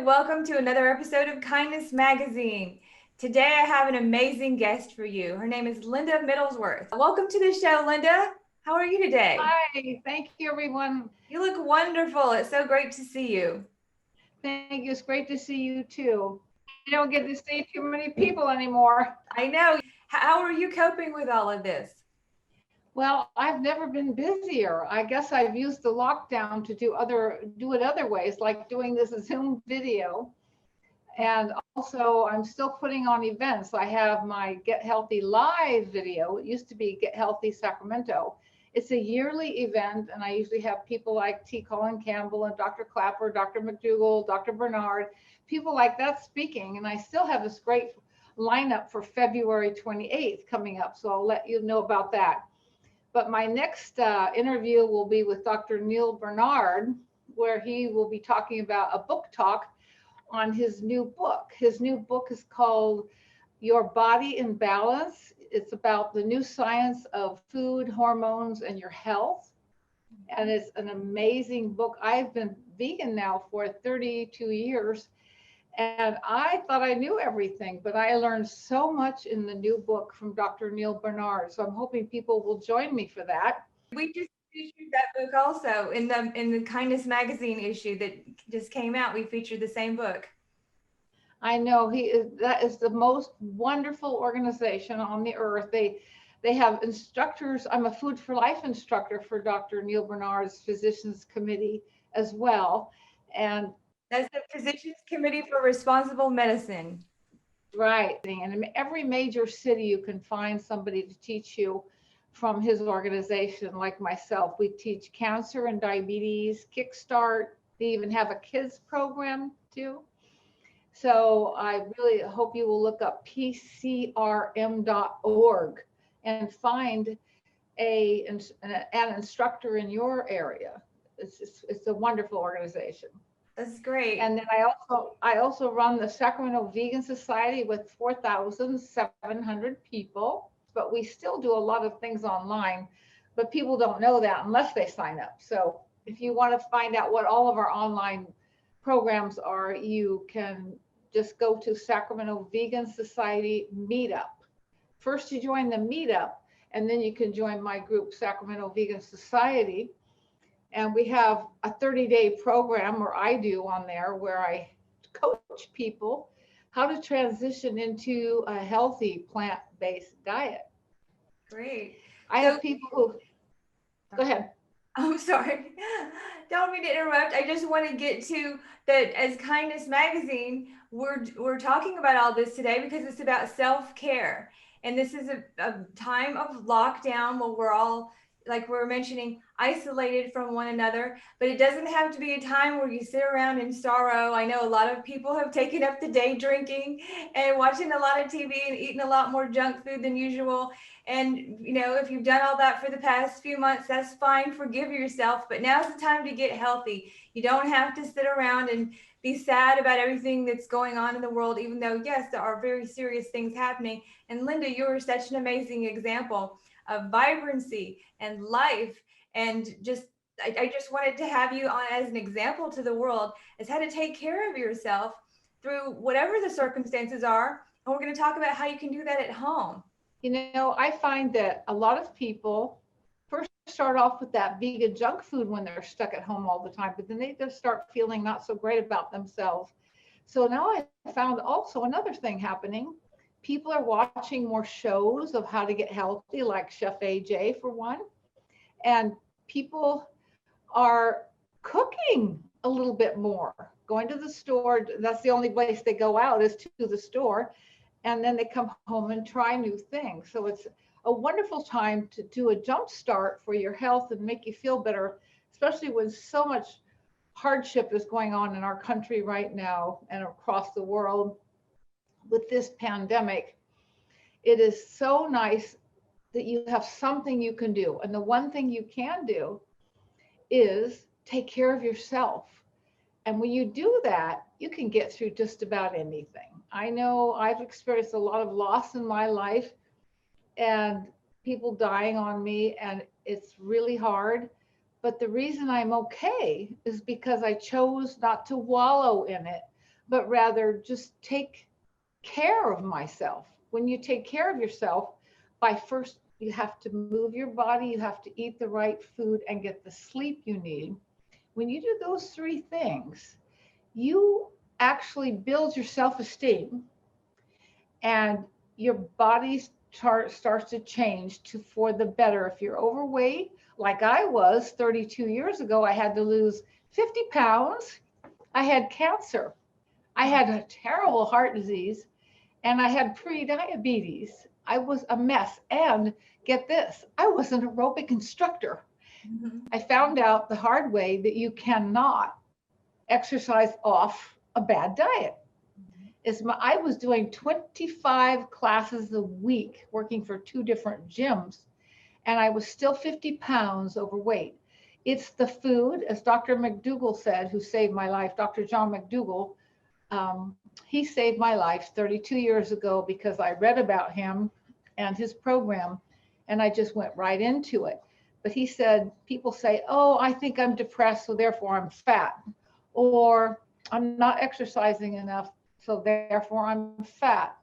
and welcome to another episode of Kindness Magazine. Today I have an amazing guest for you. Her name is Linda Middlesworth. Welcome to the show, Linda. How are you today? Hi, thank you, everyone. You look wonderful. It's so great to see you. Thank you. It's great to see you too. You don't get to see too many people anymore. I know. How are you coping with all of this? Well, I've never been busier. I guess I've used the lockdown to do it other ways, like doing this Zoom video. And also, I'm still putting on events. I have my Get Healthy Live video. It used to be Get Healthy Sacramento. It's a yearly event, and I usually have people like T. Colin Campbell and Dr. Clapper, Dr. McDougall, Dr. Bernard, people like that speaking. And I still have this great lineup for February 28th coming up, so I'll let you know about that. But my next interview will be with Dr. Neil Bernard, where he will be talking about a book talk on his new book. His new book is called Your Body in Balance. It's about the new science of food, hormones, and your health. And it's an amazing book. I've been vegan now for 32 years, and I thought I knew everything, but I learned so much in the new book from Dr. Neil Bernard. So I'm hoping people will join me for that. We just featured that book also in the Kindness Magazine issue that just came out. We featured the same book. I know that is the most wonderful organization on the earth. They have instructors. I'm a Food for Life instructor for Dr. Neil Bernard's Physicians Committee as well. And that's the Physicians Committee for Responsible Medicine. Right. And in every major city, you can find somebody to teach you from his organization, like myself. We teach cancer and diabetes, Kickstart. They even have a kids program too. So I really hope you will look up pcrm.org and find an instructor in your area. It's a wonderful organization. That's great. And then I also run the Sacramento Vegan Society with 4,700 people, but we still do a lot of things online, but people don't know that unless they sign up. So if you want to find out what all of our online programs are, you can just go to Sacramento Vegan Society Meetup. First you join the meetup, and then you can join my group, Sacramento Vegan Society. And we have a 30-day program, or I do on there, where I coach people how to transition into a healthy plant-based diet. Great. I have people who, go ahead. I'm sorry. Don't mean to interrupt. I just want to get to that as Kindness Magazine, we're talking about all this today because it's about self-care. And this is a time of lockdown where we're all, like we were mentioning, isolated from one another, but it doesn't have to be a time where you sit around in sorrow. I know a lot of people have taken up the day drinking and watching a lot of TV and eating a lot more junk food than usual. And, you know, if you've done all that for the past few months, that's fine. Forgive yourself. But now's the time to get healthy. You don't have to sit around and be sad about everything that's going on in the world, even though, yes, there are very serious things happening. And Linda, you are such an amazing example of vibrancy and life. And just, I just wanted to have you on as an example to the world as how to take care of yourself through whatever the circumstances are. And we're going to talk about how you can do that at home. You know, I find that a lot of people first start off with that vegan junk food when they're stuck at home all the time, but then they just start feeling not so great about themselves. So now I found also another thing happening. People are watching more shows of how to get healthy, like Chef AJ for one. And people are cooking a little bit more, going to the store. That's the only place they go out is to the store. And then they come home and try new things. So it's a wonderful time to do a jump start for your health and make you feel better, especially when so much hardship is going on in our country right now and across the world with this pandemic. It is so nice that you have something you can do. And the one thing you can do is take care of yourself. And when you do that, you can get through just about anything. I know I've experienced a lot of loss in my life and people dying on me, and it's really hard. But the reason I'm okay is because I chose not to wallow in it. but rather just take care of myself. When you take care of yourself, by first, you have to move your body, you have to eat the right food, and get the sleep you need. When you do those three things, you actually build your self esteem, and your body starts to change to for the better. If you're overweight, like I was 32 years ago, I had to lose 50 pounds. I had cancer. I had a terrible heart disease, and I had pre-diabetes. I was a mess. And get this, I was an aerobic instructor. Mhm. I found out the hard way that you cannot exercise off a bad diet. I was doing 25 classes a week, working for two different gyms, and I was still 50 pounds overweight. It's the food, as Dr. McDougall said, who saved my life, Dr. John McDougall. He saved my life 32 years ago because I read about him and his program, and I just went right into it. But he said, people say, oh, I think I'm depressed, so therefore I'm fat, or I'm not exercising enough, so therefore I'm fat.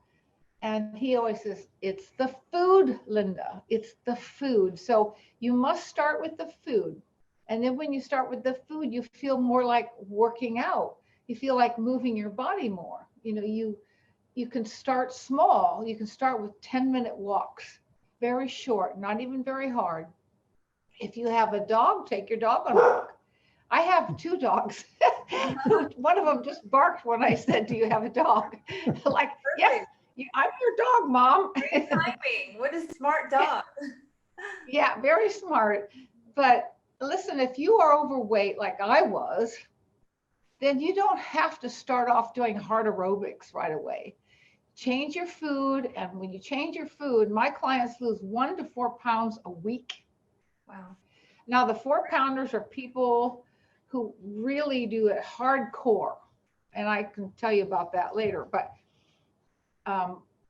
And he always says, it's the food, Linda. It's the food. So you must start with the food. And then when you start with the food, you feel more like working out. You feel like moving your body more. You can start small. You can start with 10-minute walks, very short, not even very hard. If you have a dog, take your dog on a walk. I have two dogs. One of them just barked when I said, do you have a dog? Like, yes, Perfect. I'm your dog, Mom. Great timing. What a smart dog. Yeah, very smart. But listen, if you are overweight like I was, then you don't have to start off doing hard aerobics right away. Change your food. And when you change your food, my clients lose 1 to 4 pounds a week. Wow. Now, the 4 pounders are people who really do it hardcore. And I can tell you about that later. But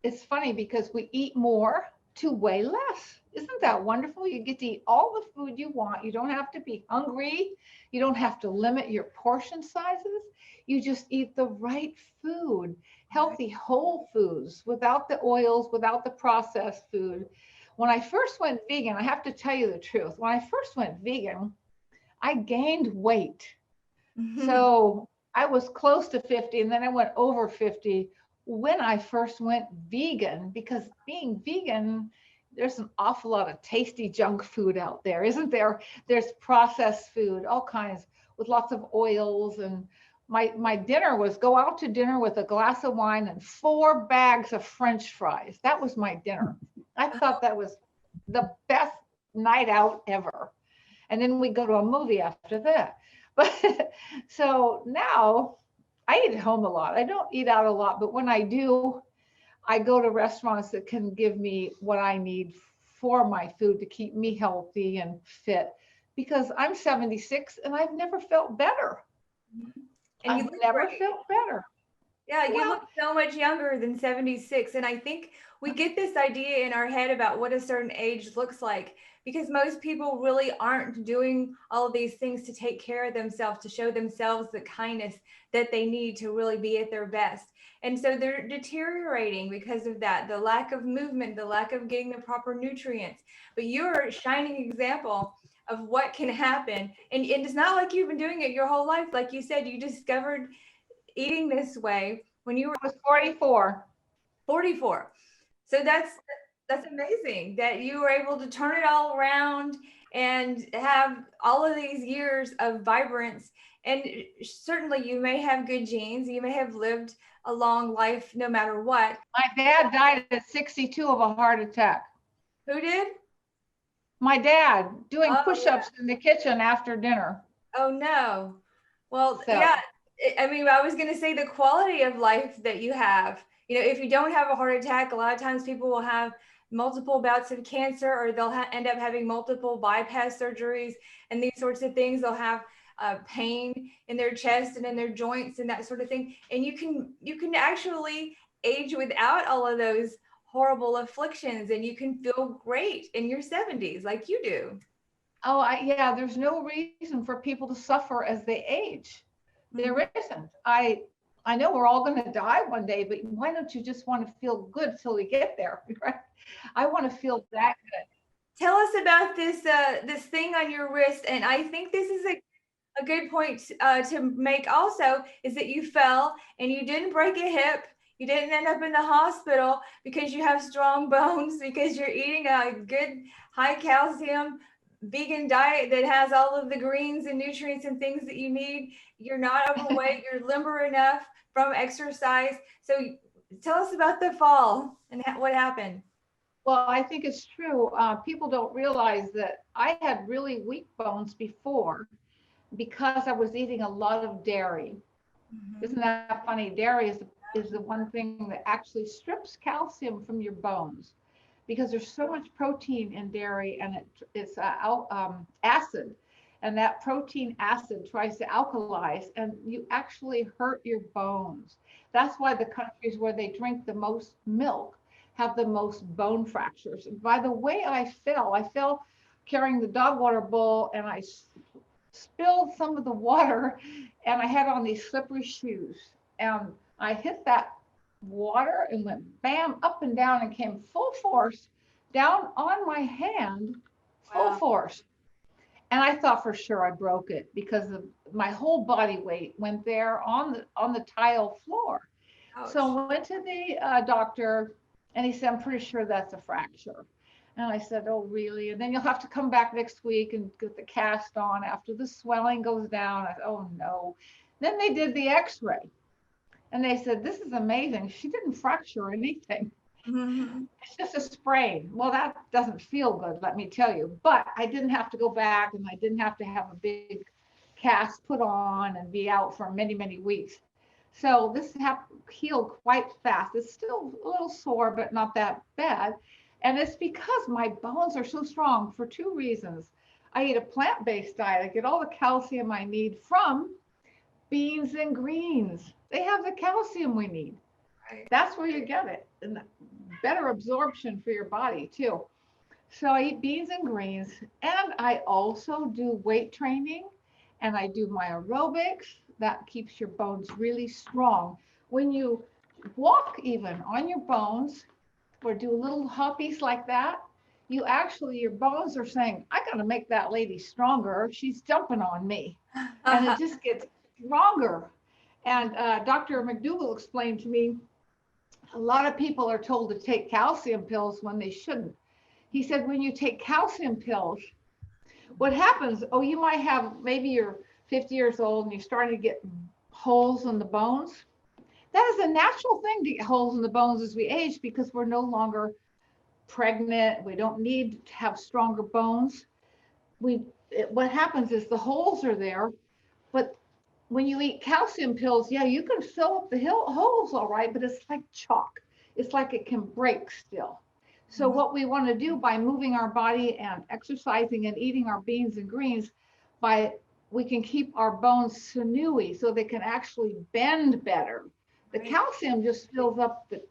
it's funny because we eat more to weigh less. Isn't that wonderful? You get to eat all the food you want. You don't have to be hungry. You don't have to limit your portion sizes. You just eat the right food, healthy whole foods, without the oils, without the processed food. When I first went vegan, I have to tell you the truth. When I first went vegan, I gained weight. So I was close to 50, and then I went over 50 when I first went vegan, because being vegan, there's an awful lot of tasty junk food out there, isn't there? There's processed food, all kinds, with lots of oils. And my dinner was go out to dinner with a glass of wine and 4 bags of French fries. That was my dinner. I thought that was the best night out ever. And then we go to a movie after that. But so now I eat at home a lot. I don't eat out a lot, but when I do, I go to restaurants that can give me what I need for my food to keep me healthy and fit, because I'm 76 and I've never felt better. And you I've look never great. felt better. Yeah, you Well, look so much younger than 76. And I think we get this idea in our head about what a certain age looks like because most people really aren't doing all of these things to take care of themselves, to show themselves the kindness that they need to really be at their best. And so they're deteriorating because of that, the lack of movement, the lack of getting the proper nutrients. But you're a shining example of what can happen. And it's not like you've been doing it your whole life. Like you said, you discovered eating this way when you were I was 44. 44. So that's amazing that you were able to turn it all around and have all of these years of vibrance. And certainly you may have good genes, you may have lived a long life no matter what. My dad died at 62 of a heart attack. Who did? My dad doing Oh yeah. push-ups in the kitchen after dinner. Oh no. Well, So, yeah. I mean, I was going to say the quality of life that you have. You know, if you don't have a heart attack, a lot of times people will have multiple bouts of cancer, or they'll end up having multiple bypass surgeries and these sorts of things. They'll have pain in their chest and in their joints and that sort of thing. And you can actually age without all of those horrible afflictions, and you can feel great in your 70s like you do. yeah, there's no reason for people to suffer as they age. Mhm. There isn't. I know we're all going to die one day, but why don't you just want to feel good till we get there, right? I want to feel that Tell us about this thing on your wrist, and I think this is a good point to make also is that you fell and you didn't break a hip. You didn't end up in the hospital because you have strong bones, because you're eating a good high calcium vegan diet that has all of the greens and nutrients and things that you need. You're not overweight, you're limber enough from exercise. So tell us about the fall and what happened. Well, I think it's true. People don't realize that I had really weak bones before because I was eating a lot of dairy. Isn't Mhm. that funny? Dairy is the one thing that actually strips calcium from your bones because there's so much protein in dairy and it's acid. And that protein acid tries to alkalize and you actually hurt your bones. That's why the countries where they drink the most milk have the most bone fractures. And by the way, I fell carrying the dog water bowl and I spilled some of the water and I had on these slippery shoes. And I hit that water and went bam up and down and came full force down on my hand, full Wow. force. And I thought for sure I broke it because of my whole body weight went there on the tile floor. So Ouch. I went to the doctor and he said, I'm pretty sure that's a fracture. And I said, oh, really? And then you'll have to come back next week and get the cast on after the swelling goes down. I said, oh, no. Then they did the x ray and they said, this is amazing. She didn't fracture anything. Mhm. It's just a sprain. Well, that doesn't feel good, let me tell you. But I didn't have to go back and I didn't have to have a big cast put on and be out for many, many weeks. So this healed quite fast. It's still a little sore, but not that bad. And it's because my bones are so strong for two reasons. I eat a plant based diet. I get all the calcium I need from beans and greens. They have the calcium we need. Right. That's where you get it. And better absorption for your body, too. So I eat beans and greens, and I also do weight training, and I do my aerobics. That keeps your bones really strong. When you walk even on your bones or do little hoppies like that, you actually, your bones are saying, I got to make that lady stronger. She's jumping on me. And it just gets stronger. And Dr. McDougall explained to me a lot of people are told to take calcium pills when they shouldn't. He said, when you take calcium pills, what happens? Oh, you might have maybe you're 50 years old and you're starting to get holes in the bones. That is a natural thing to get holes in the bones as we age because we're no longer pregnant. We don't need to have stronger bones. What happens is the holes are there, but when you eat calcium pills, yeah, you can fill up the holes all right, but it's like chalk. It's like it can break still. So Mhm. what we want to do by moving our body and exercising and eating our beans and greens, by we can keep our bones sinewy so they can actually bend better. The Right. calcium just fills up the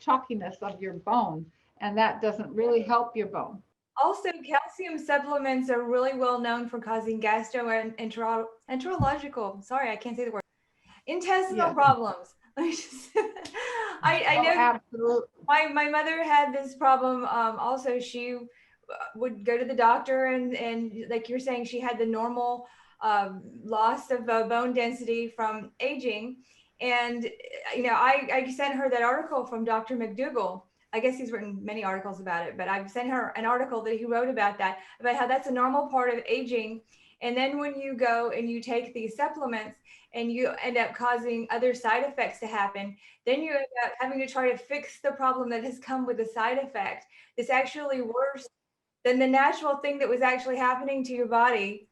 chalkiness of your bone, and that doesn't really help your bone. Also, calcium supplements are really well known for causing gastroenterological, sorry, I can't say the word, intestinal Yes. problems. I Oh, know absolutely. my mother had this problem. Also, she would go to the doctor, and like you're saying, she had the normal loss of bone density from aging. And I sent her that article from Dr. McDougall. I guess he's written many articles about it, but I've sent her an article that he wrote about that, about how that's a normal part of aging. And then when you go and you take these supplements and you end up causing other side effects to happen, then you end up having to try to fix the problem that has come with the side effect. It's actually worse than the natural thing that was actually happening to your body.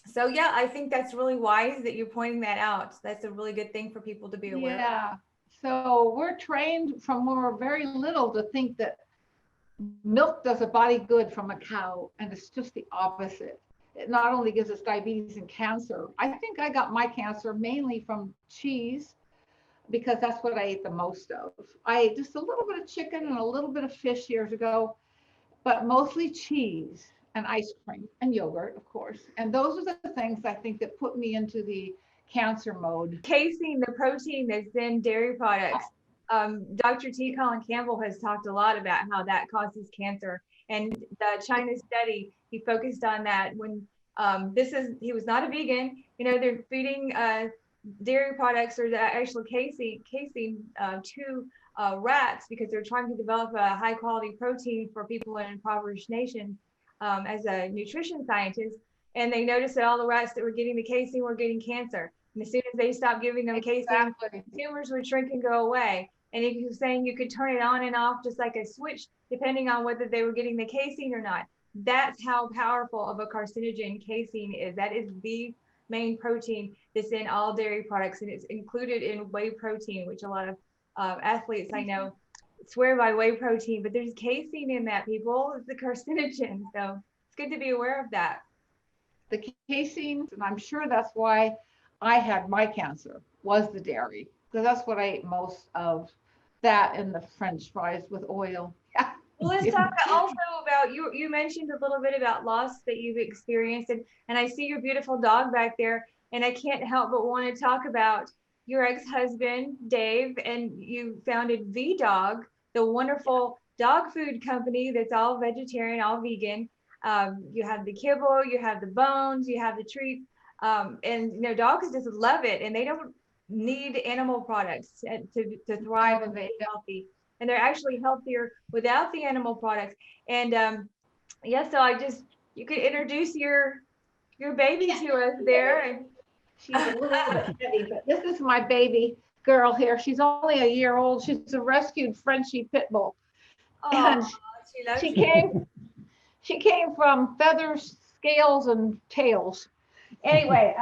So yeah, I think that's really wise that you're pointing that out. That's a really good thing for people to be aware of. Yeah. So we're trained from when we're very little to think that milk does a body good from a cow, and it's just the opposite. It not only gives us diabetes and cancer. I think I got my cancer mainly from cheese because that's what I ate the most of. I ate just a little bit of chicken and a little bit of fish years ago, but mostly cheese and ice cream and yogurt, of course. And those are the things I think that put me into the cancer mode. Casein, the protein that's in dairy products. Dr. T. Colin Campbell has talked a lot about how that causes cancer. And the China study, he focused on that when he was not a vegan. They're feeding dairy products or the actual casein to rats because they're trying to develop a high quality protein for people in impoverished nations as a nutrition scientist. And they noticed that all the rats that were getting the casein were getting cancer. And as soon as they stopped giving them casein, Exactly. tumors would shrink and go away. And he was saying you could turn it on and off just like a switch, depending on whether they were getting the casein or not. That's how powerful of a carcinogen casein is. That is the main protein that's in all dairy products, and it's included in whey protein, which a lot of athletes I know swear by whey protein, but there's casein in that, people. It's a carcinogen. So it's good to be aware of that. The casein, and I'm sure that's why I had my cancer, was the dairy, because that's what I ate most of, that and the French fries with oil. Yeah. Well, let's talk also about you mentioned a little bit about loss that you've experienced, and I see your beautiful dog back there, and I can't help but want to talk about your ex-husband, Dave, and you founded V-Dog, the wonderful dog food company that's all vegetarian, all vegan. You have the kibble, you have the bones, you have the treats, and dogs just love it, and they don't need animal products to thrive and be healthy, and they're actually healthier without the animal products. And yeah, so you could introduce your baby to us there. And she's a little bit heavy, but this is my baby girl here. She's only a year old. She's a rescued Frenchie pit bull. And she came from feathers, scales, and tails. Anyway,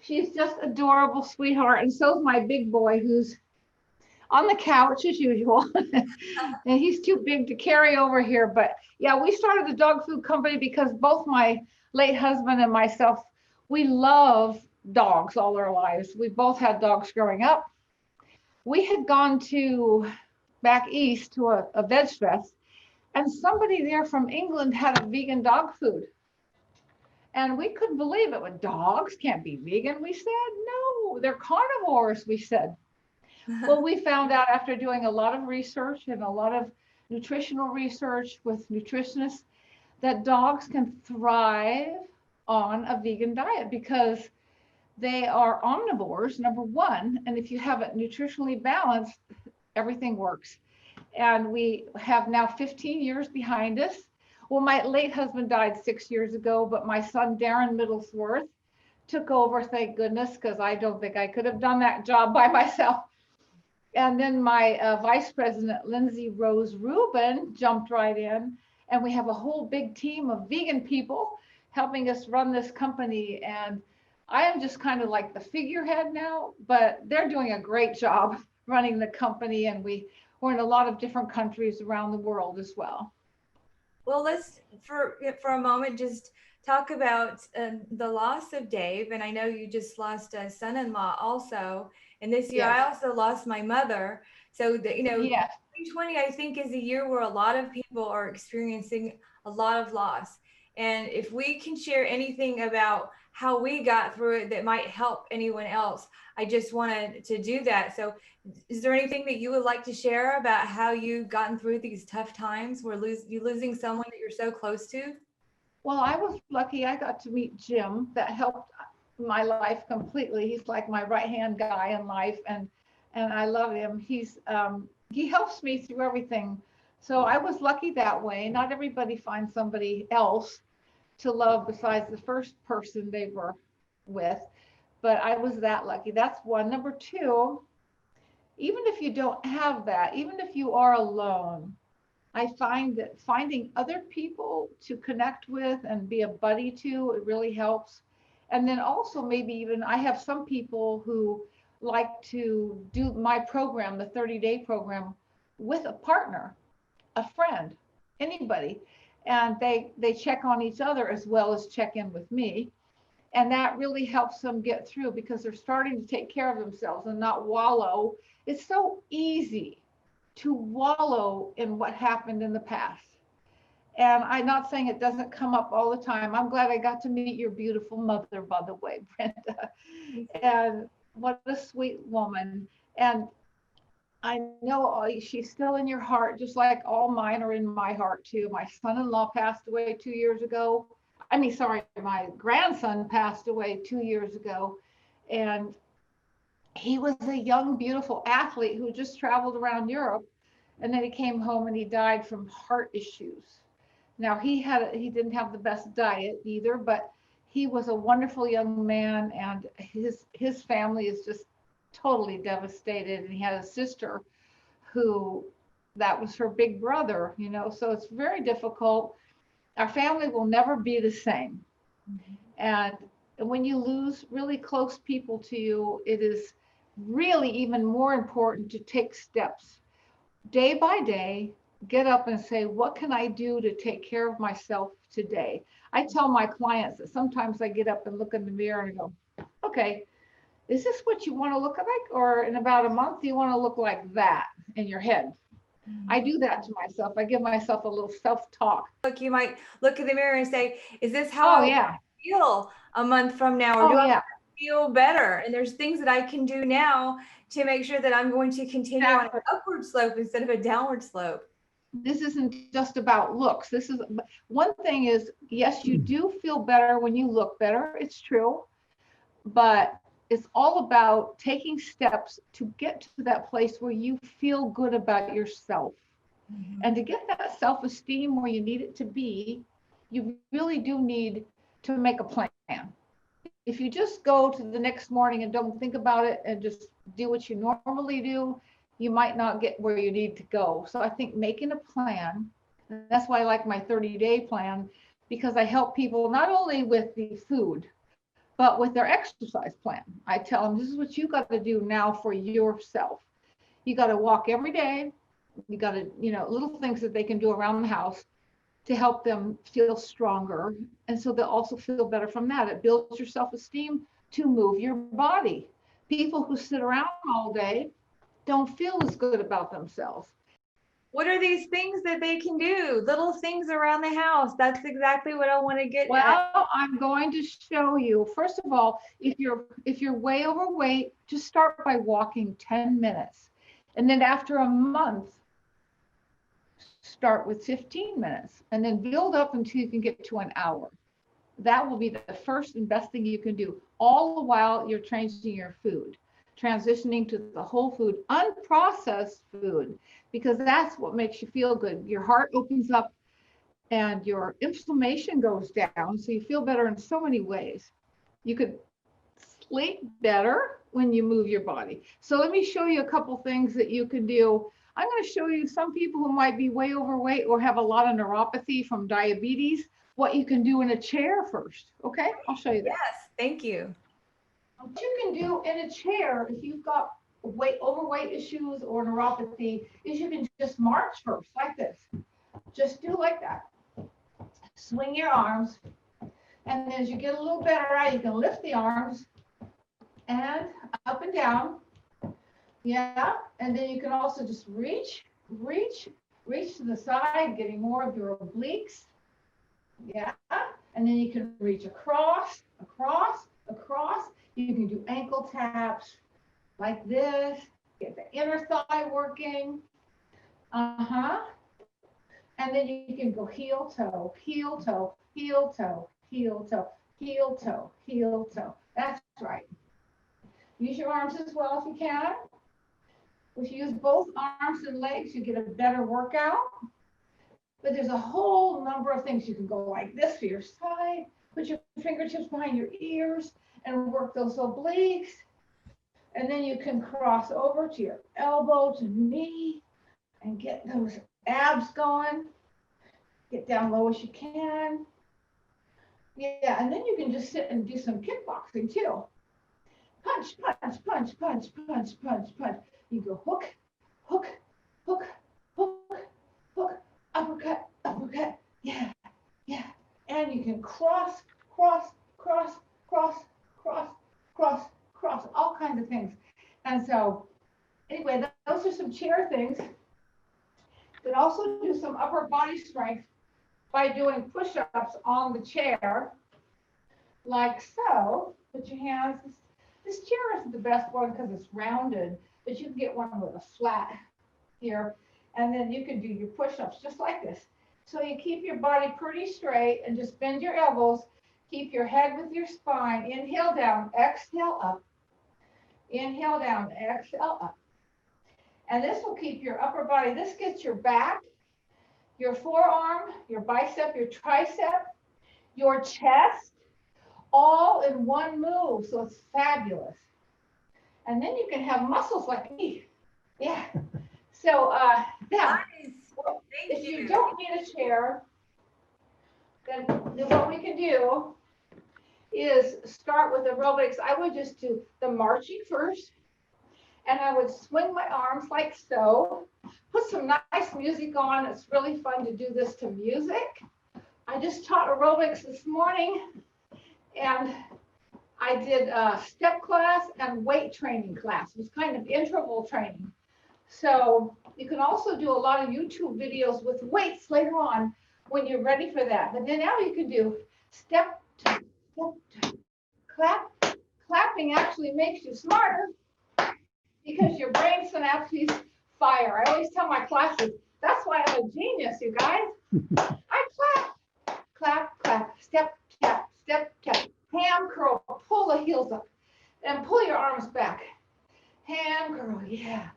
she's just adorable, sweetheart. And so's my big boy, who's on the couch as usual. And he's too big to carry over here. But yeah, we started the dog food company because both my late husband and myself, we love dogs all our lives. We both had dogs growing up. We had gone back east to a veg fest, and somebody there from England had a vegan dog food. And we couldn't believe it. When dogs can't be vegan, we said, no, they're carnivores, we said. Well, we found out after doing a lot of research and a lot of nutritional research with nutritionists that dogs can thrive on a vegan diet because they are omnivores, number one. And if you have it nutritionally balanced, everything works. And we have now 15 years behind us. Well, my late husband died 6 years ago, but my son, Darren Middlesworth, took over, thank goodness, because I don't think I could have done that job by myself. And then my vice president, Lindsay Rose Rubin, jumped right in. And we have a whole big team of vegan people helping us run this company. And I am just kind of like the figurehead now, but they're doing a great job running the company. And we're in a lot of different countries around the world as well. Well, let's for a moment just talk about the loss of Dave. And I know you just lost a son-in-law also. And this year I also lost my mother. So that 2020 I think is a year where a lot of people are experiencing a lot of loss. And if we can share anything about how we got through it that might help anyone else, I just wanted to do that. So is there anything that you would like to share about how you've gotten through these tough times where you losing someone that you're so close to? Well, I was lucky. I got to meet Jim. That helped my life completely. He's like my right-hand guy in life, and I love him. He helps me through everything. So I was lucky that way. Not everybody finds somebody else to love besides the first person they were with, but I was that lucky. That's one. Number two, even if you don't have that, even if you are alone, I find that finding other people to connect with and be a buddy to, it really helps. And then also maybe even I have some people who like to do my program, the 30-day program, with a partner, a friend, anybody. And they check on each other as well as check in with me. And that really helps them get through because they're starting to take care of themselves and not wallow. It's so easy to wallow in what happened in the past. And I'm not saying it doesn't come up all the time. I'm glad I got to meet your beautiful mother, by the way, Brenda. And what a sweet woman. And I know she's still in your heart, just like all mine are in my heart too. My son-in-law passed away 2 years ago. I mean, sorry, my grandson passed away 2 years ago. And he was a young, beautiful athlete who just traveled around Europe. And then he came home and he died from heart issues. Now he didn't have the best diet either, but he was a wonderful young man, and his family is just totally devastated. And he had a sister who that was her big brother, so it's very difficult. Our family will never be the same. And when you lose really close people to you, it is really even more important to take steps day by day. Get up and say, what can I do to take care of myself today? I tell my clients that sometimes I get up and look in the mirror and go, okay, is this what you want to look like? Or in about a month, do you want to look like that in your head? I do that to myself. I give myself a little self-talk. Look, you might look in the mirror and say, is this how Oh, I yeah. feel a month from now? Or Oh, do I yeah. feel better? And there's things that I can do now to make sure that I'm going to continue on an Exactly. upward slope instead of a downward slope. This isn't just about looks. This is one thing is, yes, you do feel better when you look better. It's true. But it's all about taking steps to get to that place where you feel good about yourself. And to get that self-esteem where you need it to be, you really do need to make a plan. If you just go to the next morning and don't think about it and just do what you normally do, you might not get where you need to go. So I think making a plan, and that's why I like my 30-day plan, because I help people not only with the food, but with their exercise plan. I tell them, this is what you got to do now for yourself. You got to walk every day. You got to, little things that they can do around the house to help them feel stronger. And so they'll also feel better from that. It builds your self-esteem to move your body. People who sit around all day don't feel as good about themselves. What are these things that they can do? Little things around the house. That's exactly what I want to get at. Well, I'm going to show you. First of all, if you're way overweight, just start by walking 10 minutes. And then after a month, start with 15 minutes and then build up until you can get to an hour. That will be the first and best thing you can do, all the while you're changing your food, transitioning to the whole food, unprocessed food, because that's what makes you feel good. Your heart opens up and your inflammation goes down, so you feel better in so many ways. You could sleep better when you move your body. So let me show you a couple things that you can do. I'm going to show you some people who might be way overweight or have a lot of neuropathy from diabetes, what you can do in a chair first. Okay, I'll show you that. Yes, thank you. What you can do in a chair if you've got overweight issues or neuropathy is you can just march first like this. Just do like that. Swing your arms, and as you get a little better out, you can lift the arms and up and down. Yeah, and then you can also just reach to the side, getting more of your obliques. Yeah, and then you can reach across. You can do ankle taps like this, get the inner thigh working. And then you can go heel toe, heel toe, heel toe, heel toe, heel toe, heel toe. That's right. Use your arms as well if you can. If you use both arms and legs, you get a better workout. But there's a whole number of things. You can go like this for your side, put your fingertips behind your ears and work those obliques. And then you can cross over to your elbow to knee and get those abs going. Get down low as you can. Yeah, and then you can just sit and do some kickboxing too. Punch, punch, punch, punch, punch, punch, punch. You go hook, hook, hook, hook, hook, uppercut, uppercut. Yeah, yeah. And you can cross, cross, cross, cross, cross, cross, cross, all kinds of things. And so, anyway, those are some chair things. But also do some upper body strength by doing push-ups on the chair, like so. Put your hands, this chair isn't the best one because it's rounded, but you can get one with a flat here, and then you can do your push-ups just like this. So you keep your body pretty straight and just bend your elbows. Keep your head with your spine. Inhale down, exhale up. Inhale down, exhale up. And this will keep your upper body. This gets your back, your forearm, your bicep, your tricep, your chest, all in one move. So it's fabulous. And then you can have muscles like me. Yeah. So now, Nice. if you don't need a chair, then what we can do is start with aerobics. I would just do the marching first, and I would swing my arms like so. Put some nice music on. It's really fun to do this to music. I just taught aerobics this morning, and I did a step class and weight training class. It was kind of interval training. So you can also do a lot of YouTube videos with weights later on when you're ready for that. But then now you can do step, step, clap. Clapping actually makes you smarter because your brain synapses fire. I always tell my classes, that's why I'm a genius, you guys. I clap, clap, clap, step, tap, step, tap, ham curl, pull the heels up, and pull your arms back. Ham curl, yeah,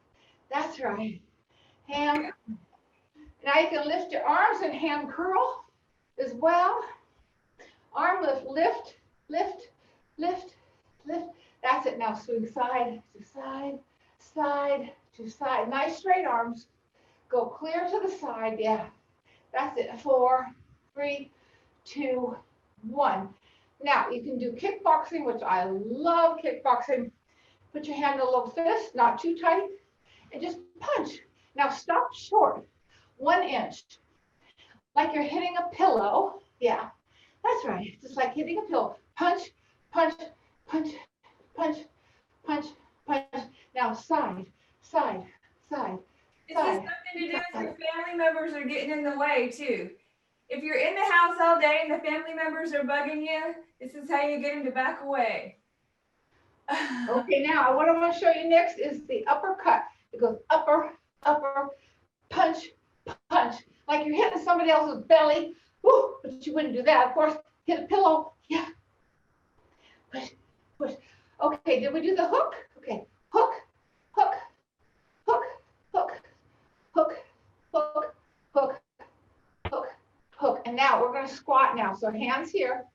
that's right. Ham. Now you can lift your arms and ham curl as well. Arm lift, lift, lift, lift, lift. That's it. Now swing side to side, side to side. Nice straight arms. Go clear to the side. Yeah, that's it. 4, 3, 2, 1. Now you can do kickboxing, which I love kickboxing. Put your hand in a little fist, not too tight, and just punch. Now stop short, 1 inch, like you're hitting a pillow. Yeah, that's right. Just like hitting a pillow. Punch, punch, punch, punch, punch, punch. Now side, side, side. This has something to do with your family members are getting in the way too. If you're in the house all day and the family members are bugging you, this is how you get them to back away. Okay, now what I want to show you next is the uppercut. It goes upper, upper, punch, punch. Like you're hitting somebody else's belly. Woo, but you wouldn't do that. Of course, hit a pillow. Yeah. Push, push. Okay, did we do the hook? Okay, hook, hook, hook, hook, hook, hook, hook, hook, hook. And now we're going to squat now. So hands here.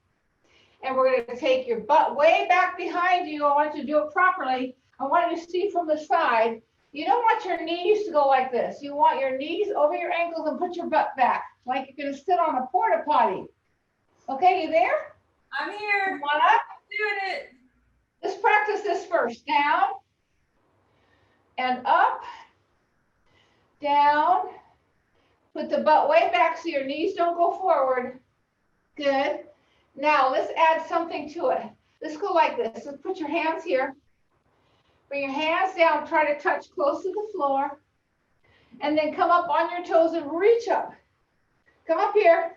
And we're going to take your butt way back behind you. I want you to do it properly. I want you to see from the side. You don't want your knees to go like this. You want your knees over your ankles and put your butt back, like you're going to sit on a porta potty. Okay, you there? I'm here. Come on up. Doing it. Let's practice this first. Down and up, down. Put the butt way back so your knees don't go forward. Good. Now let's add something to it. Let's go like this. Let's put your hands here. Bring your hands down. Try to touch close to the floor. And then come up on your toes and reach up. Come up here.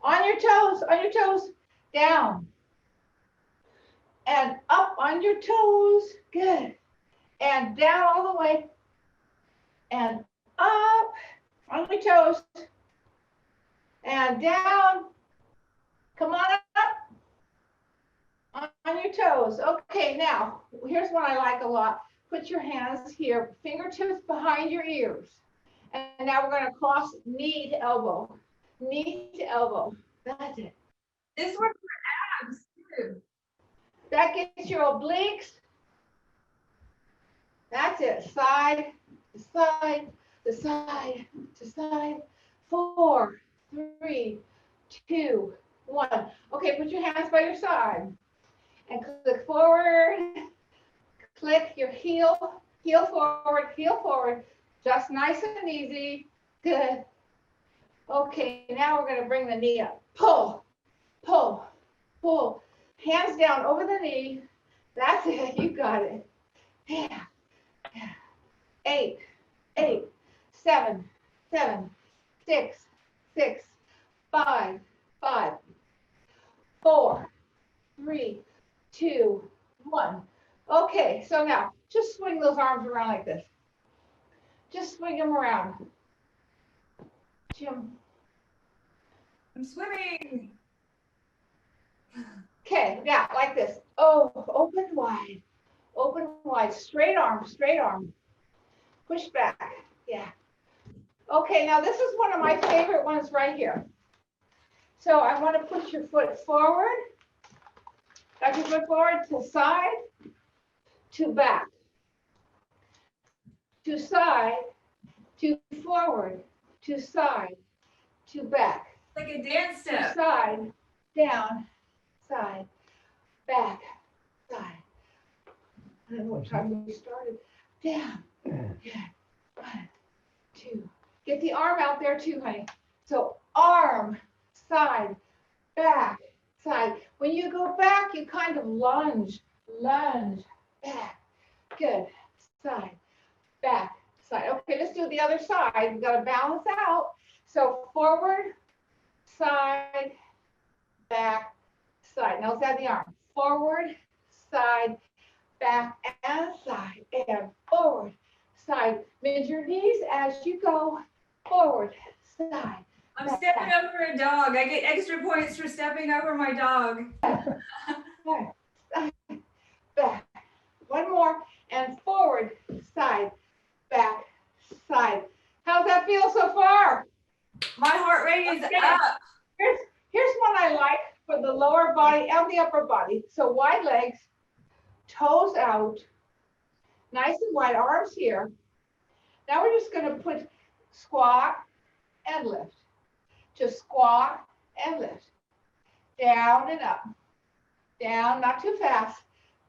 On your toes, down. And up on your toes. Good. And down all the way. And up on your toes. And down. Come on up on your toes. Okay, now, here's what I like a lot. Put your hands here, fingertips behind your ears. And now we're going to cross knee to elbow. Knee to elbow. That's it. This one's for abs too. That gets your obliques. That's it. Side to side to side to side. 4, 3, 2, 1. Okay, put your hands by your side and click forward. Click your heel forward, just nice and easy. Good. Okay, now we're going to bring the knee up. Pull, pull, pull. Hands down over the knee. That's it. You got it. Yeah. 8, 7, 6, 6, 5, 5, 4, 3, 2, 1. Okay, so now just swing those arms around like this. Just swing them around. Jim. I'm swimming. Okay, now like this. Oh, open wide, straight arm, straight arm. Push back. Yeah. Okay, now this is one of my favorite ones right here. So I want to put your foot forward. Back your foot forward to side, to back, to side, to forward, to side, to back. Like a dance To step. side, down, side, back, side. I don't know what time we started. Down. Yeah. 1, 2. Get the arm out there too, honey. So arm, side, back, side. When you go back, you kind of lunge, back. Good. Side, back, side. Okay, let's do the other side. We've got to balance out. So forward, side, back, side. Now let's add the arm. Forward, side, back, and side, and forward, side. Bend your knees as you go. Forward, side. I'm stepping over a dog. I get extra points for stepping over my dog. Back. One more. And forward, side, back, side. How's that feel so far? My heart rate is up. Here's one I like for the lower body and the upper body. So wide legs, toes out, nice and wide, arms here. Now we're just going to put squat and lift. Just squat and lift. Down and up. Down, not too fast.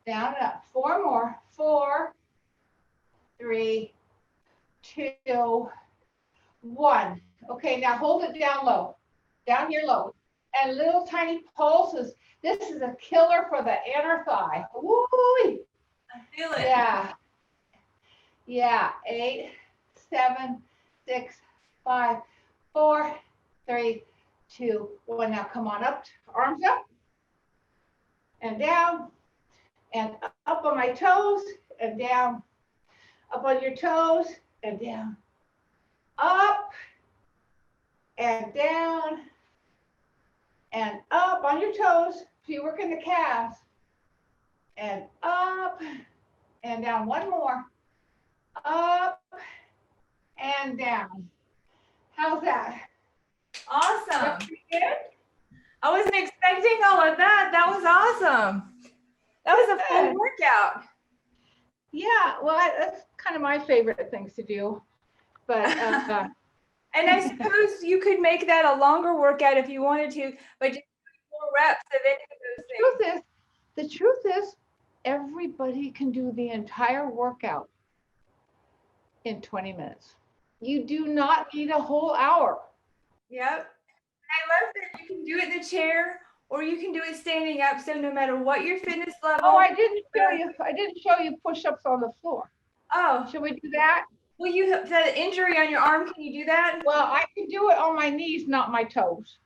Down and up. 4 more. 4, 3, 2, 1. Okay, now hold it down low. Down here low. And little tiny pulses. This is a killer for the inner thigh. Woo! I feel it. Yeah. Yeah. 8, 7, 6, 5, 4, 3, 2, 1. Now come on up. Arms up. And down. And up on my toes. And down. Up on your toes. And down. Up. And down. And up on your toes. So you're working the calves. And up. And down. One more. Up and down. How's that? Awesome. Good? I wasn't expecting all of that. That was awesome. That was a full Good. workout. Yeah, well, that's kind of my favorite things to do. But And I suppose you could make that a longer workout if you wanted to, but just more reps of any of those things. the truth is, everybody can do the entire workout in 20 minutes. You do not need a whole hour. Yep. And I love that you can do it in the chair or you can do it standing up. So no matter what your fitness level. Oh, I didn't show you push-ups on the floor. Oh. Should we do that? Well, you have that injury on your arm. Can you do that? Well, I can do it on my knees, not my toes.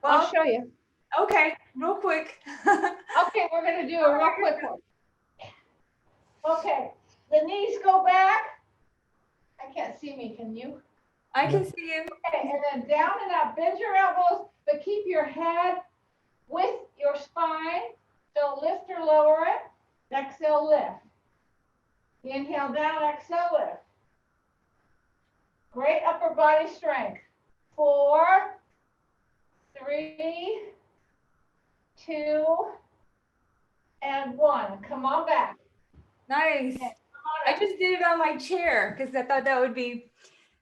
Well, I'll show you. Okay, real quick. Okay, we're going to do a real quick one. Okay, the knees go back. I can't see me, can you? I can see you. Okay, and then down and up. Bend your elbows, but keep your head with your spine. Don't lift or lower it. Exhale, lift. Inhale down, exhale, lift. Great upper body strength. 4, 3, 2, and 1. Come on back. Nice. I just did it on my chair because I thought that would be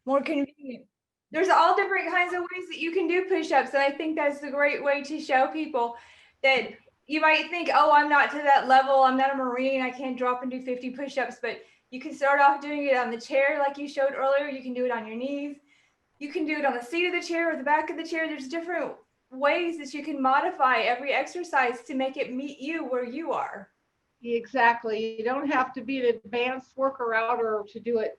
more convenient. There's all different kinds of ways that you can do push-ups, and I think that's a great way to show people that you might think, oh, I'm not to that level. I'm not a Marine. I can't drop and do 50 push-ups, but you can start off doing it on the chair like you showed earlier. You can do it on your knees. You can do it on the seat of the chair or the back of the chair. There's different ways that you can modify every exercise to make it meet you where you are. Exactly. You don't have to be an advanced worker out or to do it.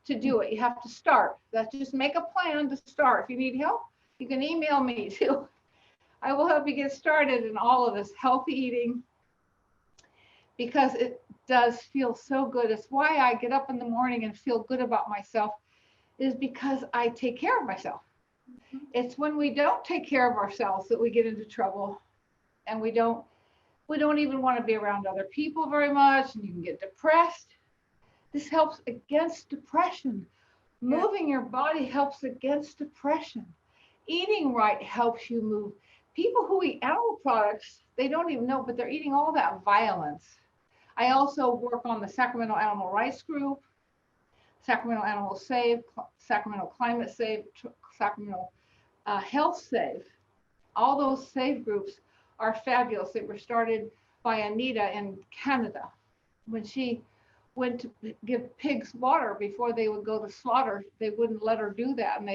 You have to start. Just make a plan to start. If you need help, You can email me too. I will help you get started in all of this healthy eating because it does feel so good. It's why I get up in the morning and feel good about myself, is because I take care of myself. It's when we don't take care of ourselves that we get into trouble, and we don't even want to be around other people very much, and you can get depressed. This helps against depression. Yeah. Moving your body helps against depression. Eating right helps you move. People who eat animal products, they don't even know, but they're eating all that violence. I also work on the Sacramento Animal Rights Group, Sacramento Animal Save, Sacramento Climate Save, Sacramento Health Save. All those save groups are fabulous. They were started by Anita in Canada when she went to give pigs water before they would go to slaughter. They wouldn't let her do that, and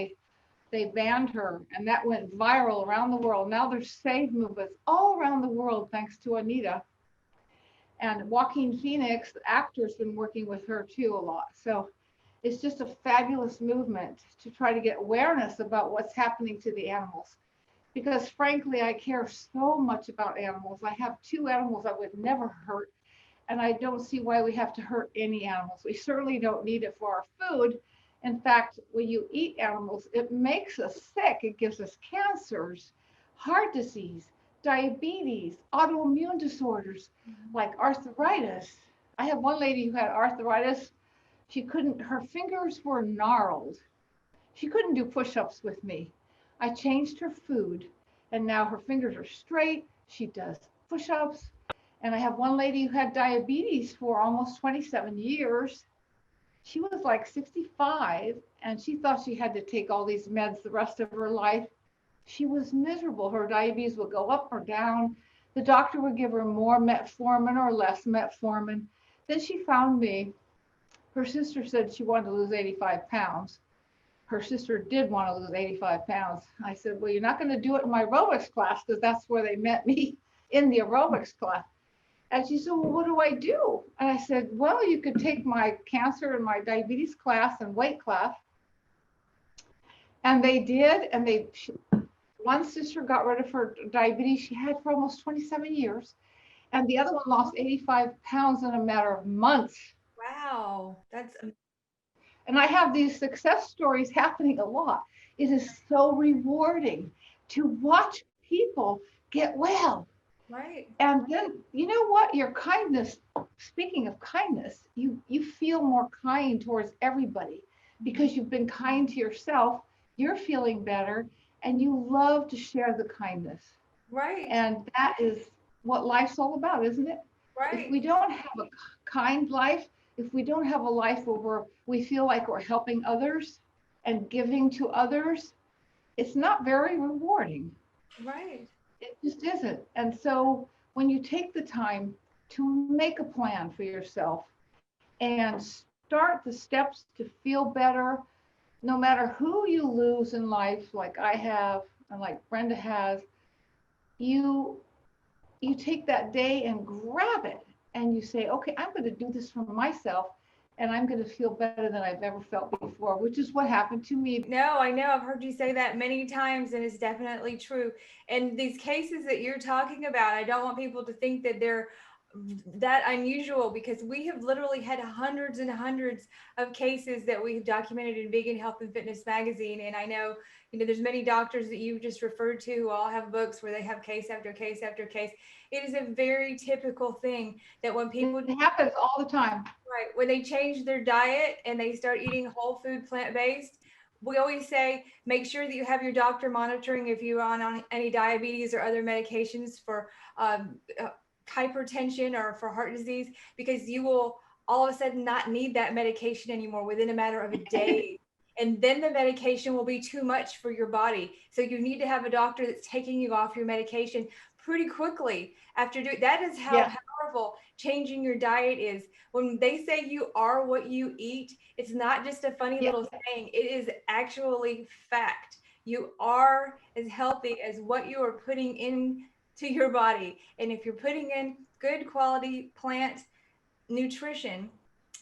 they banned her, and that went viral around the world. Now there's save movements all around the world thanks to Anita. And Joaquin Phoenix, the actor's been working with her too a lot. So it's just a fabulous movement to try to get awareness about what's happening to the animals. Because frankly, I care so much about animals. I have two animals I would never hurt, and I don't see why we have to hurt any animals. We certainly don't need it for our food. In fact, when you eat animals, it makes us sick. It gives us cancers, heart disease, diabetes, autoimmune disorders like arthritis. I have one lady who had arthritis. She couldn't, her fingers were gnarled. She couldn't do push ups with me. I changed her food, and now her fingers are straight. She does push ups. And I have one lady who had diabetes for almost 27 years. She was like 65, and she thought she had to take all these meds the rest of her life. She was miserable. Her diabetes would go up or down. The doctor would give her more metformin or less metformin. Then she found me. Her sister said she wanted to lose 85 pounds. Her sister did want to lose 85 pounds. I said, well, you're not going to do it in my aerobics class, because that's where they met me, in the aerobics class. And she said, well, what do I do? And I said, well, you could take my cancer and my diabetes class and weight class. And they did. And one sister got rid of her diabetes she had for almost 27 years. And the other one lost 85 pounds in a matter of months. Wow. And I have these success stories happening a lot. It is so rewarding to watch people get well. Right. And then, you know what? Your kindness, speaking of kindness, you feel more kind towards everybody because you've been kind to yourself. You're feeling better, and you love to share the kindness. Right. And that is what life's all about, isn't it? If Right. we don't have a kind life, if we don't have a life where we feel like we're helping others and giving to others, it's not very rewarding. Right. It just isn't. And so when you take the time to make a plan for yourself and start the steps to feel better, no matter who you lose in life, like I have and like Brenda has, you you take that day and grab it, and you say, okay, I'm going to do this for myself, and I'm going to feel better than I've ever felt before, which is what happened to me. No, I know. I've heard you say that many times, and it's definitely true. And these cases that you're talking about, I don't want people to think that they're that unusual, because we have literally had hundreds and hundreds of cases that we have documented in Vegan Health and Fitness magazine. And I know, there's many doctors that you just referred to who all have books where they have case after case after case. It is a very typical thing that when people, It happens all the time. right, when they change their diet and they start eating whole food, plant-based, we always say make sure that you have your doctor monitoring if you're on any diabetes or other medications for hypertension or for heart disease, because you will all of a sudden not need that medication anymore within a matter of a day. And then the medication will be too much for your body. So you need to have a doctor that's taking you off your medication pretty quickly after doing that. Is how Yeah, powerful changing your diet is. When they say you are what you eat, it's not just a funny yeah. little saying, it is actually fact. You are as healthy as what you are putting in to your body. And if you're putting in good quality plant nutrition,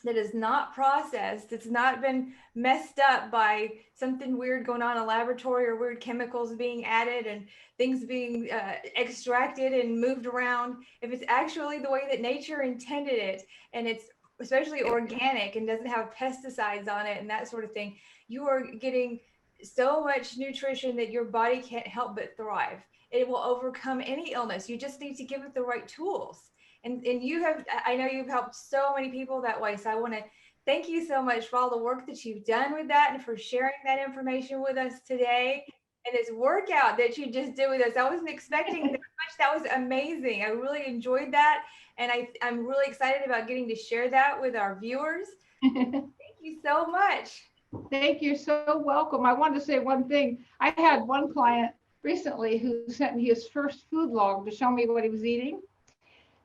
that is not processed, it's not been messed up by something weird going on in a laboratory or weird chemicals being added and things being extracted and moved around, if it's actually the way that nature intended it, and it's especially organic and doesn't have pesticides on it and that sort of thing, you are getting so much nutrition that your body can't help but thrive. It will overcome any illness. You just need to give it the right tools. And you have, I know you've helped so many people that way. So I want to thank you so much for all the work that you've done with that and for sharing that information with us today. And this workout that you just did with us, I wasn't expecting that much. That was amazing. I really enjoyed that. And I'm really excited about getting to share that with our viewers. Thank you so much. Thank you. So welcome. I wanted to say one thing. I had one client recently who sent me his first food log to show me what he was eating.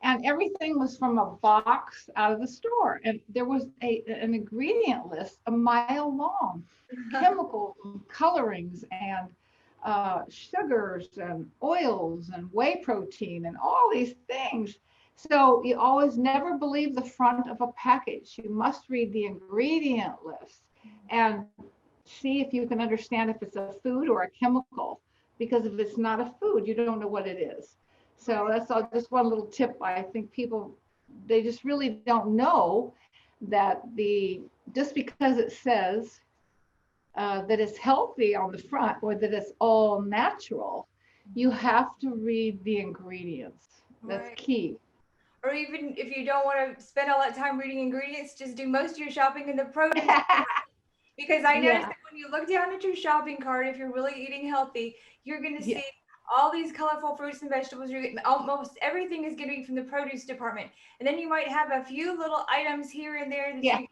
And everything was from a box out of the store. And there was an ingredient list a mile long, chemicals and colorings and sugars and oils and whey protein and all these things. So you always never believe the front of a package. You must read the ingredient list and see if you can understand if it's a food or a chemical. Because if it's not a food, you don't know what it is. So that's all, just one little tip. I think people, they just really don't know that just because it says that it's healthy on the front or that it's all natural, you have to read the ingredients. That's Right. key. Or even if you don't want to spend all that time reading ingredients, just do most of your shopping in the produce. Because I noticed Yeah, that when you look down at your shopping cart, if you're really eating healthy, you're going to yeah, see all these colorful fruits and vegetables. You're getting, almost everything is going to be from the produce department. And then you might have a few little items here and there that yeah, you,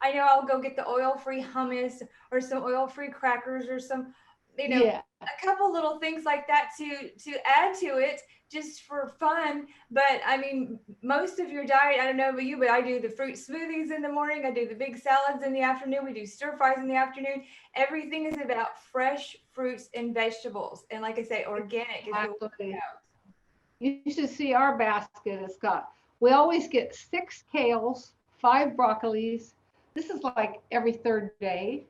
I know I'll go get the oil-free hummus or some oil-free crackers or some, you know, yeah, a couple little things like that to add to it just for fun. But I mean, most of your diet, I don't know about you, but I do the fruit smoothies in the morning. I do the big salads in the afternoon. We do stir fries in the afternoon. Everything is about fresh fruits and vegetables. And like I say, organic is the way to exactly. go. You should see our basket. It's got, we always get 6 kales, 5 broccolis. This is like every third day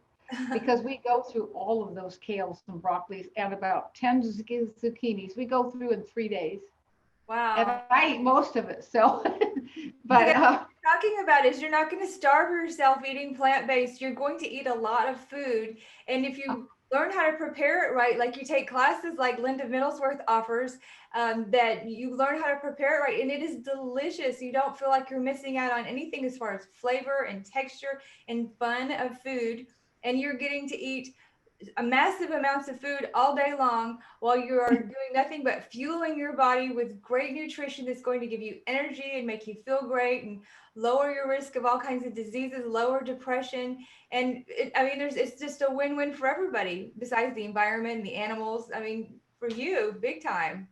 because we go through all of those kales and broccolis and about 10 zucchinis. We go through in 3 days. And Wow. I eat most of it. So, So but that's what you're talking about is you're not going to starve yourself eating plant-based. You're going to eat a lot of food. And if you learn how to prepare it right, like you take classes like Linda Middlesworth offers, that you learn how to prepare it right. And it is delicious. You don't feel like you're missing out on anything as far as flavor and texture and fun of food. And you're getting to eat a massive amounts of food all day long while you are doing nothing but fueling your body with great nutrition that's going to give you energy and make you feel great and lower your risk of all kinds of diseases, lower depression. And I mean, it's just a win-win for everybody besides the environment and the animals. I mean, for you, big time.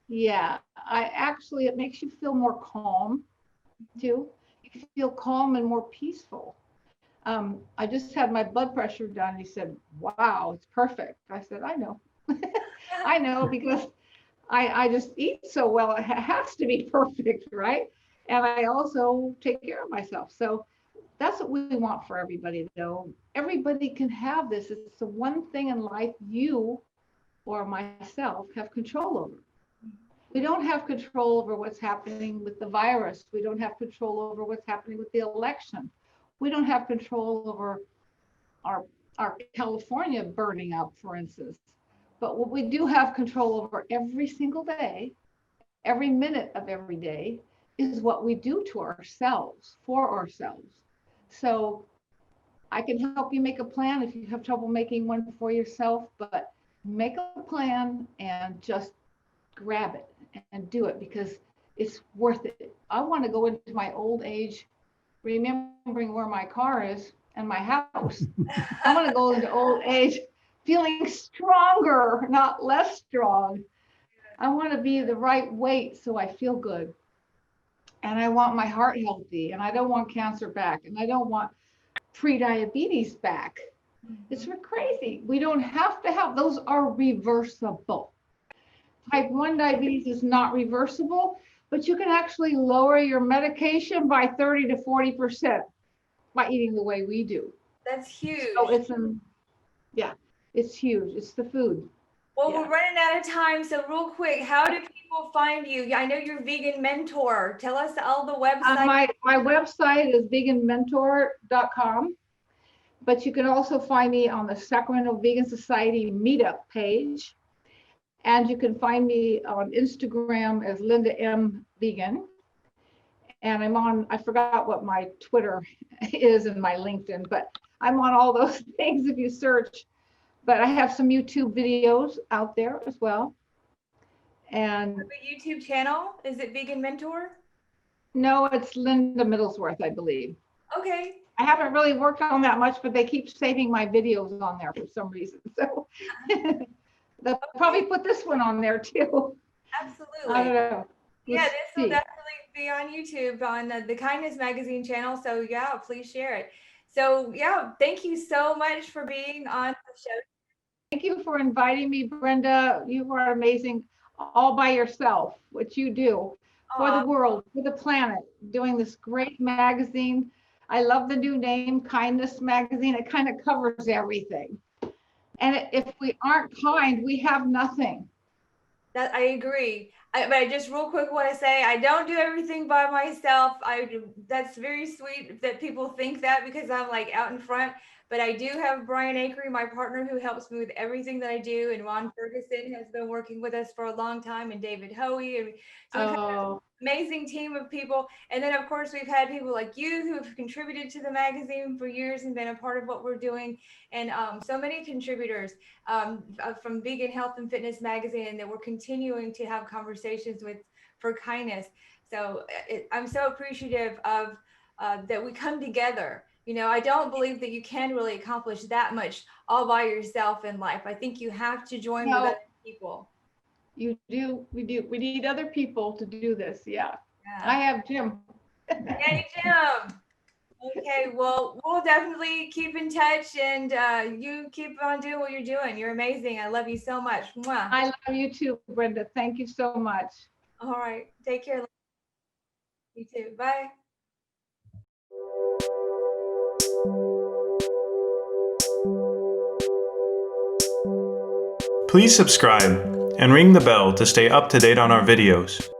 yeah, I actually, it makes you feel more calm too. You feel calm and more peaceful. I just had my blood pressure done. He said, "Wow, it's perfect." I said, "I know, I know because I just eat so well. It has to be perfect, right?" And I also take care of myself. So that's what we want for everybody, though. Everybody can have this. It's the one thing in life you or myself have control over. We don't have control over what's happening with the virus. We don't have control over what's happening with the election. We don't have control over our our California burning up, for instance. But what we do have control over every single day, every minute of every day, is what we do to ourselves, for ourselves. So I can help you make a plan if you have trouble making one for yourself, but make a plan and just grab it and do it because it's worth it. I want to go into my old age remembering where my car is and my house. I want to go into old age feeling stronger, not less strong. I want to be the right weight so I feel good. And I want my heart healthy. And I don't want cancer back. And I don't want pre-diabetes back. It's crazy. We don't have to have those are reversible. Type 1 diabetes is not reversible, but you can actually lower your medication by 30 to 40%. by eating the way we do. That's So huge. it's yeah, it's huge. It's the food. Well, we're Yeah. running out of time, so real quick, how do people find you? Yeah, I know you're vegan mentor. Tell us all the websites. My website is veganmentor.com, but you can also find me on the Sacramento Vegan Society meetup page. And you can find me on Instagram as Linda M. Vegan. And I forgot what my Twitter is and my LinkedIn, but I'm on all those things if you search. But I have some YouTube videos out there as well. And A YouTube channel? Is it Vegan Mentor? no, it's Linda Middlesworth, I believe. Okay. I haven't really worked on that much, but they keep saving my videos on there for some reason. So they'll probably put this one on there too. I Absolutely. don't know. Yeah, Let's this will see. definitely be on YouTube on the Kindness Magazine channel. So yeah, please share it. So yeah, thank you so much for being on the show. Thank you for inviting me, Brenda. You are amazing all by yourself, what you do for the Aw, world, for the planet, doing this great magazine. I love the new name, Kindness Magazine. It kind of covers everything. And if we aren't kind, we have nothing. that I agree. But I just real quick want to say I don't do everything by myself. That's very sweet that people think that because I'm like out in front. But I do have Brian Akery, my partner, who helps me with everything that I do, and Ron Ferguson has been working with us for a long time, and David Hoey, and so we've had Oh, an amazing team of people. And then of course we've had people like you who have contributed to the magazine for years and been a part of what we're doing, and so many contributors from Vegan Health and Fitness Magazine that we're continuing to have conversations with for kindness. So I'm so appreciative of that we come together. You know, I don't believe that you can really accomplish that much all by yourself in life. I think you have to join with other no, people. you do. We do. We need other people to do this. Yeah. I Yeah. have Jim. Yay, Jim. Okay, well, we'll definitely keep in touch and you keep on doing what you're doing. You're amazing. I love you so much. Mwah. I love you too, Brenda. Thank you so much. All right. Take care. You too. Bye. Please subscribe and ring the bell to stay up to date on our videos.